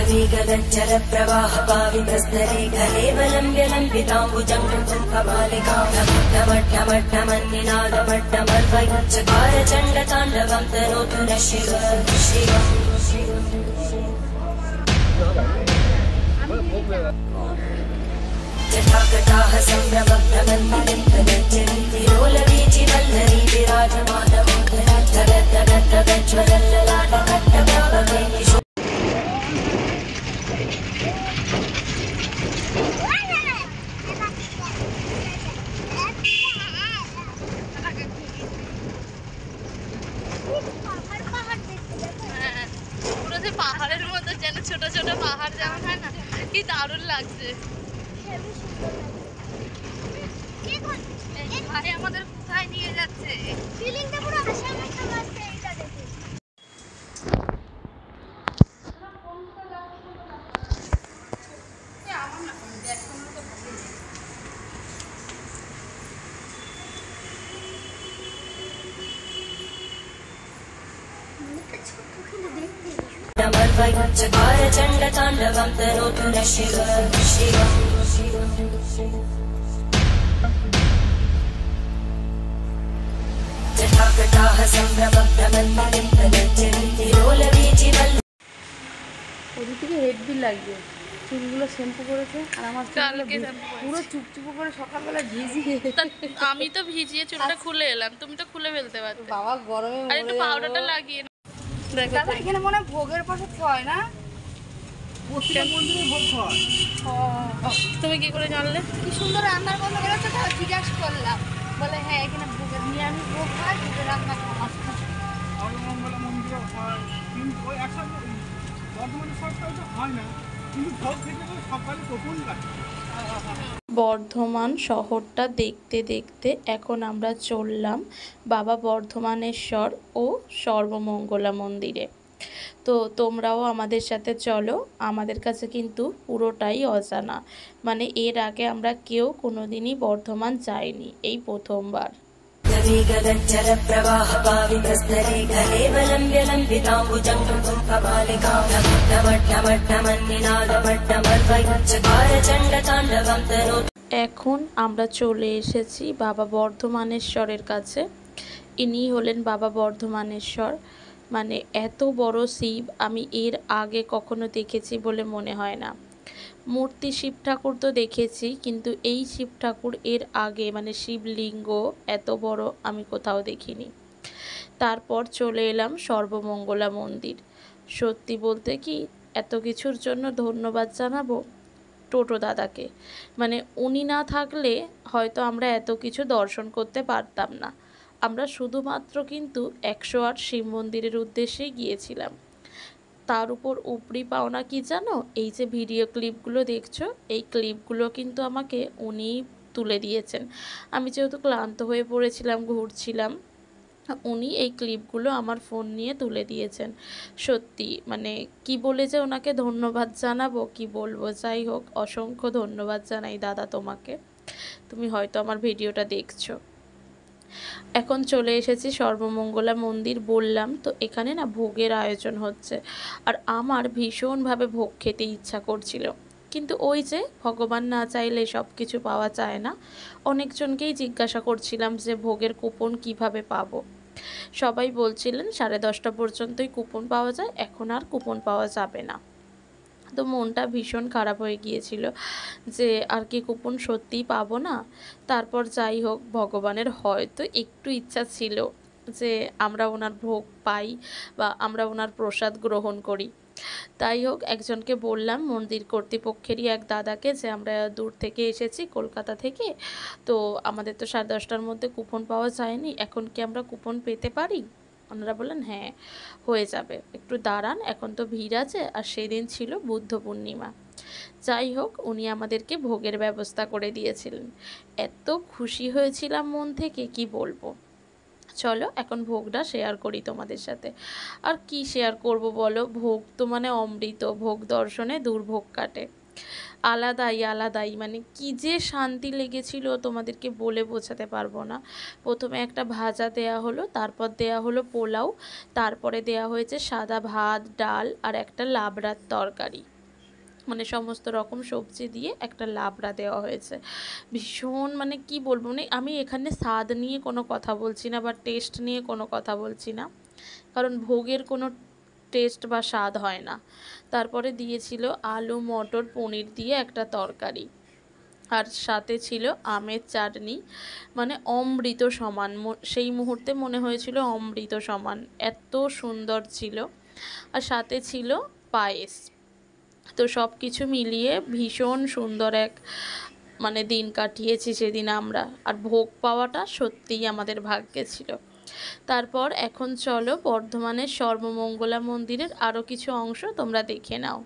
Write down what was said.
गगनचर प्रवाह पावितस्तरे कलेवलम्ब्यलम्बिताम्बुजं कुङ्कुममालिकामट्टमट्टमट्टमन्निनादमट्टमर्वयुच्चकार चण्डताण्डवं तनोतु नः शिव शिव जटाकटाः सम्भ्रमभ्रमन्निलिम्पनज्जलितिरोलवीचिवल्लरी विराजमानमोदरा धगद्धगद्धगज्ज्वलल्ललाटकट्टभाववेणिषु পাহাড়ের মতো যেন ছোট ছোট পাহাড় যেমন হয় না, কি দারুণ লাগছে। ভাই আমাদের কোথায় নিয়ে যাচ্ছে? ফিলিংটা পুরো আসার মতো লাগছে এটা দেখে। चकार चण्डताण्डवं तनोतु नः शिव शिव जटाकटाः सम्भ्रमभ्रमन्निलिम्पनज्जलितिरोलवीचिवल्लरी ওদিক থেকে হেডবি লাগবে, চুলগুলো শ্যাম্পু করেছে আর আমার পুরো চুপচুপো করে সকালবেলা ভিজিয়ে। আমি তো ভিজিয়ে চুলটা খুলে এলাম, তুমি তো খুলে ফেলতে পারতে। বাবা গরমে আর একটু পাউডারটা লাগিয়ে দেখো। এখানে মনে হয় ভোগের পাশে হয় না, তুমি কি করে জানলে? কি সুন্দর রান্নার কথা বলেছে, তাও জিজ্ঞাসা করলাম, বলে হ্যাঁ এখানে ভোগের নিরামিষ ভোগ হয়, ভোগের রান্না হয়। সর্বমঙ্গলা মন্দিরে হয়, কিন্তু ওই একসাথে বর্ধমানে সরকার হয় না, কিন্তু ভোগ থেকে সকালে গোপন কাটে। বর্ধমান শহরটা দেখতে দেখতে এখন আমরা চললাম বাবা বর্ধমানেশ্বর ও সর্বমঙ্গলা মন্দিরে। তো তোমরাও আমাদের সাথে চলো, আমাদের কাছে কিন্তু পুরোটাই অজানা, মানে এর আগে আমরা কেউ কোনোদিনই বর্ধমান যাইনি, এই প্রথমবার। गगनचर प्रवाह पावितस्तरे कलेवलम्ब्यलम्बिताम्बुजं कुङ्कुममालिकामट्टमट्टमन्निनादमट्टमर्वयुच्चकार चण्डताण्डवं तनोतु। এখন আমরা চলে এসেছি বাবা বর্ধমানেশ্বরের কাছে। ইনি হলেন বাবা বর্ধমানেশ্বর, মানে এত বড় শিব আমি এর আগে কখনো দেখেছি বলে মনে হয় না। মূর্তি শিব ঠাকুর তো দেখেছি, কিন্তু এই শিব ঠাকুর এর আগে মানে শিবলিঙ্গ এত বড় আমি কোথাও দেখিনি। তারপর চলে এলাম সর্বমঙ্গলা মন্দির। সত্যি বলতে কি, এত কিছুর জন্য ধন্যবাদ জানাবো টোটো দাদাকে, মানে উনি না থাকলে হয়তো আমরা এত কিছু দর্শন করতে পারতাম না। আমরা শুধুমাত্র কিন্তু 108 শিব মন্দিরের উদ্দেশ্যেই গিয়েছিলাম। তার উপর উপরি পাওনা কি জানো, এই যে ভিডিও ক্লিপগুলো দেখছো, এই ক্লিপগুলো কিন্তু আমাকে উনি তুলে দিয়েছেন। আমি যেহেতু ক্লান্ত হয়ে পড়েছিলাম, ঘুরছিলাম, উনি এই ক্লিপগুলো আমার ফোন নিয়ে তুলে দিয়েছেন। সত্যি মানে কি বলে যে ওনাকে ধন্যবাদ জানাবো কি বলবো, যাই হোক অসংখ্য ধন্যবাদ জানাই দাদা তোমাকে, তুমি হয়তো আমার ভিডিওটা দেখছো। এখন চলে এসেছি সর্বমঙ্গলা মন্দির, বললাম তো এখানে না ভোগের আয়োজন হচ্ছে, আর আমার ভীষণভাবে ভোগ খেতে ইচ্ছা করছিল, কিন্তু ওই যে ভগবান না চাইলে সব কিছু পাওয়া যায় না। অনেকজনকেই জিজ্ঞাসা করছিলাম যে ভোগের কুপন কিভাবে পাবো, সবাই বলছিলেন 10:30 পর্যন্তই কুপন পাওয়া যায়, এখন আর কুপন পাওয়া যাবে না। তো মনটা ভীষণ খারাপ হয়ে গিয়েছিল যে আর কি কুপন সত্যিই পাবো না। তারপর যাই হোক, ভগবানের হয়তো একটু ইচ্ছা ছিল যে আমরা ওনার ভোগ পাই বা আমরা ওনার প্রসাদ গ্রহণ করি। তাই হোক, একজনকে বললাম মন্দির কর্তৃপক্ষেরই এক দাদাকে যে আমরা দূর থেকে এসেছি কলকাতা থেকে, তো আমাদের তো 10:30টার মধ্যে কুপন পাওয়া যায়নি, এখন কি আমরা কুপন পেতে পারি? ওনারা বললেন হ্যাঁ হয়ে যাবে, একটু দাঁড়ান, এখন তো ভিড় আছে, আর সেদিন ছিল বুদ্ধ পূর্ণিমা। যাই হোক, উনি আমাদেরকে ভোগের ব্যবস্থা করে দিয়েছিলেন। এত খুশি হয়েছিলাম মন থেকে কি বলবো। চলো এখন ভোগটা শেয়ার করি তোমাদের সাথে। আর কি শেয়ার করব বলো, ভোগ তো মানে অমৃত, ভোগ দর্শনে দুর্ভোগ কাটে। আলাদাই মানে কি যে শান্তি লেগেছিল তোমাদেরকে বলে বোঝাতে পারবো না। প্রথমে একটা ভাজা দেয়া হলো, তারপর দেয়া হলো পোলাও, তারপরে দেয়া হয়েছে সাদা ভাত, ডাল আর একটা লাবড়ার তরকারি। মানে সমস্ত রকম সবজি দিয়ে একটা লাবড়া দেওয়া হয়েছে। ভীষণ মানে কি বলবো, মানে আমি এখানে স্বাদ নিয়ে কোনো কথা বলছি না বা টেস্ট নিয়ে কোনো কথা বলছি না, কারণ ভোগের কোনো টেস্ট বা স্বাদ হয় না। তারপরে দিয়েছিল আলু মটর পনির দিয়ে একটা তরকারি, আর সাথে ছিল আমের চাটনি, মানে অমৃত সমান, সেই মুহূর্তে মনে হয়েছিল অমৃত সমান, এত সুন্দর ছিল। আর সাথে ছিল পায়েস। তো সব কিছু মিলিয়ে ভীষণ সুন্দর এক মানে দিন কাটিয়েছি সেদিন আমরা। আর ভোগ পাওয়াটা সত্যিই আমাদের ভাগ্যে ছিল। তারপর এখন চলো বর্ধমানের সর্বমঙ্গলা মন্দিরের আরও কিছু অংশ তোমরা দেখে নাও।